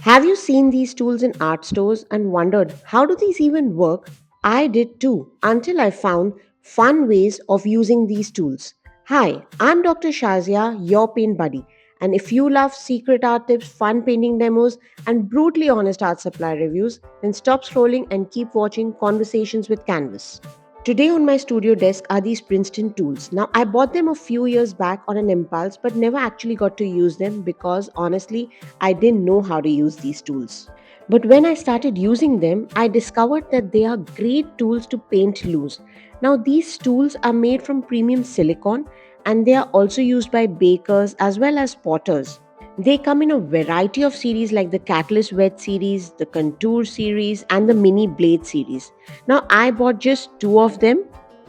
Have you seen these tools in art stores and wondered how do these even work? I did too until I found fun ways of using these tools. Hi, I'm Dr. Shazia, your paint buddy. And if you love secret art tips, fun painting demos, and brutally honest art supply reviews, then stop scrolling and keep watching Conversations with Canvas. Today on my studio desk are these Princeton tools. Now, I bought them a few years back on an impulse, but never actually got to use them because honestly, I didn't know how to use these tools. But when I started using them, I discovered that they are great tools to paint loose. Now, these tools are made from premium silicone and they are also used by bakers as well as potters. They come in a variety of series like the Catalyst Wedge series, the Contour series, and the Mini Blade series. Now, I bought just two of them,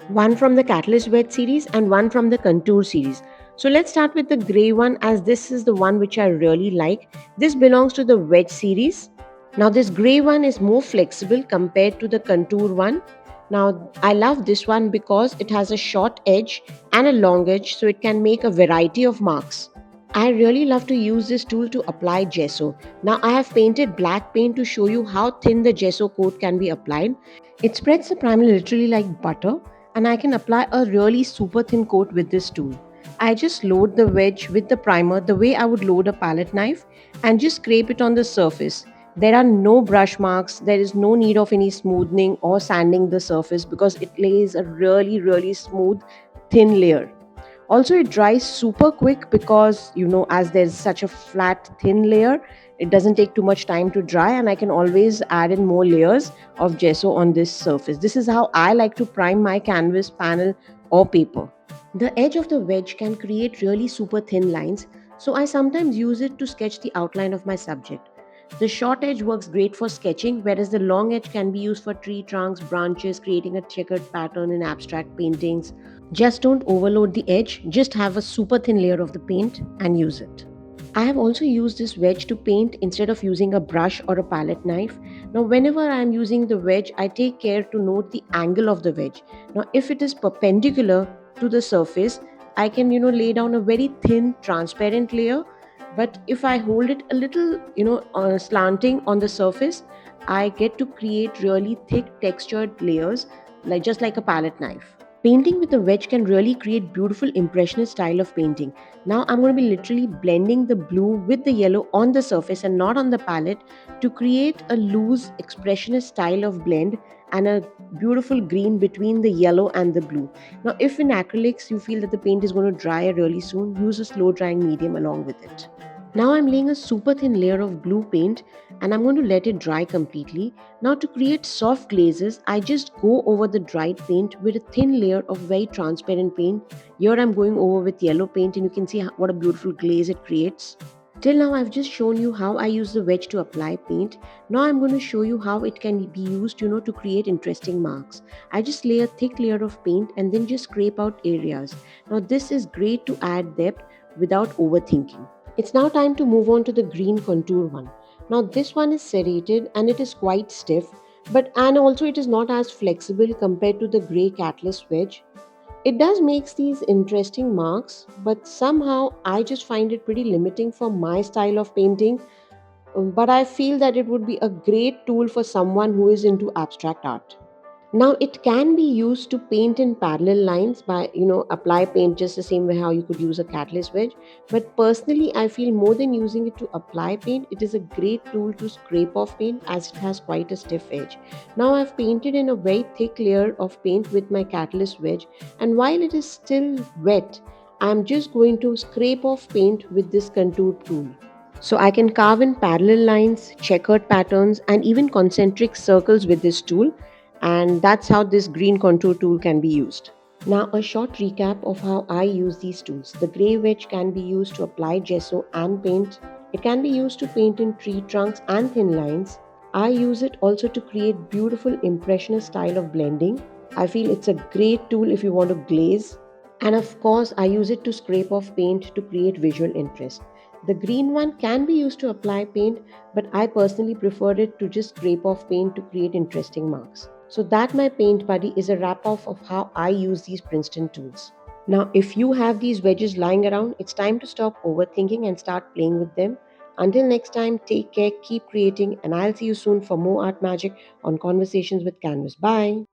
one from the Catalyst Wedge series and one from the Contour series. So, let's start with the gray one as this is the one which I really like. This belongs to the Wedge series. Now, this gray one is more flexible compared to the Contour one. Now, I love this one because it has a short edge and a long edge, so it can make a variety of marks. I really love to use this tool to apply gesso. Now I have painted black paint to show you how thin the gesso coat can be applied. It spreads the primer literally like butter and I can apply a really super thin coat with this tool. I just load the wedge with the primer the way I would load a palette knife and just scrape it on the surface. There are no brush marks, there is no need of any smoothing or sanding the surface because it lays a really smooth thin layer. Also, it dries super quick because, as there's such a flat, thin layer, it doesn't take too much time to dry, and I can always add in more layers of gesso on this surface. This is how I like to prime my canvas, panel, or paper. The edge of the wedge can create really super thin lines, so I sometimes use it to sketch the outline of my subject. The short edge works great for sketching, whereas the long edge can be used for tree trunks, branches, creating a checkered pattern in abstract paintings. Just don't overload the edge, just have a super thin layer of the paint and use it. I have also used this wedge to paint instead of using a brush or a palette knife. Now, whenever I am using the wedge, I take care to note the angle of the wedge. Now, if it is perpendicular to the surface, I can, lay down a very thin, transparent layer. But if I hold it a little, slanting on the surface, I get to create really thick, textured layers, like just like a palette knife. Painting with a wedge can really create beautiful impressionist style of painting. Now I'm going to be literally blending the blue with the yellow on the surface and not on the palette to create a loose expressionist style of blend and a beautiful green between the yellow and the blue. Now if in acrylics you feel that the paint is going to dry really soon, use a slow drying medium along with it. Now I'm laying a super thin layer of blue paint and I'm going to let it dry completely. Now to create soft glazes, I just go over the dried paint with a thin layer of very transparent paint. Here I'm going over with yellow paint and you can see what a beautiful glaze it creates. Till now I've just shown you how I use the wedge to apply paint. Now I'm going to show you how it can be used, to create interesting marks. I just lay a thick layer of paint and then just scrape out areas. Now this is great to add depth without overthinking. It's now time to move on to the green contour one. Now this one is serrated and it is quite stiff, but and also it is not as flexible compared to the grey Catalyst wedge. It does makes these interesting marks, but somehow I just find it pretty limiting for my style of painting. But I feel that it would be a great tool for someone who is into abstract art. Now it can be used to paint in parallel lines by apply paint just the same way how you could use a catalyst wedge. But personally I feel more than using it to apply paint, it is a great tool to scrape off paint as it has quite a stiff edge. Now I've painted in a very thick layer of paint with my catalyst wedge, and while it is still wet, I'm just going to scrape off paint with this contour tool. So I can carve in parallel lines, checkered patterns, and even concentric circles with this tool. And that's how this green contour tool can be used. Now a short recap of how I use these tools. The grey wedge can be used to apply gesso and paint. It can be used to paint in tree trunks and thin lines. I use it also to create beautiful impressionist style of blending. I feel it's a great tool if you want to glaze. And of course, I use it to scrape off paint to create visual interest. The green one can be used to apply paint, but I personally prefer it to just scrape off paint to create interesting marks. So that my paint buddy is a wrap off of how I use these Princeton tools. Now, if you have these wedges lying around, it's time to stop overthinking and start playing with them. Until next time, take care, keep creating, and I'll see you soon for more art magic on Conversations with Canvas. Bye.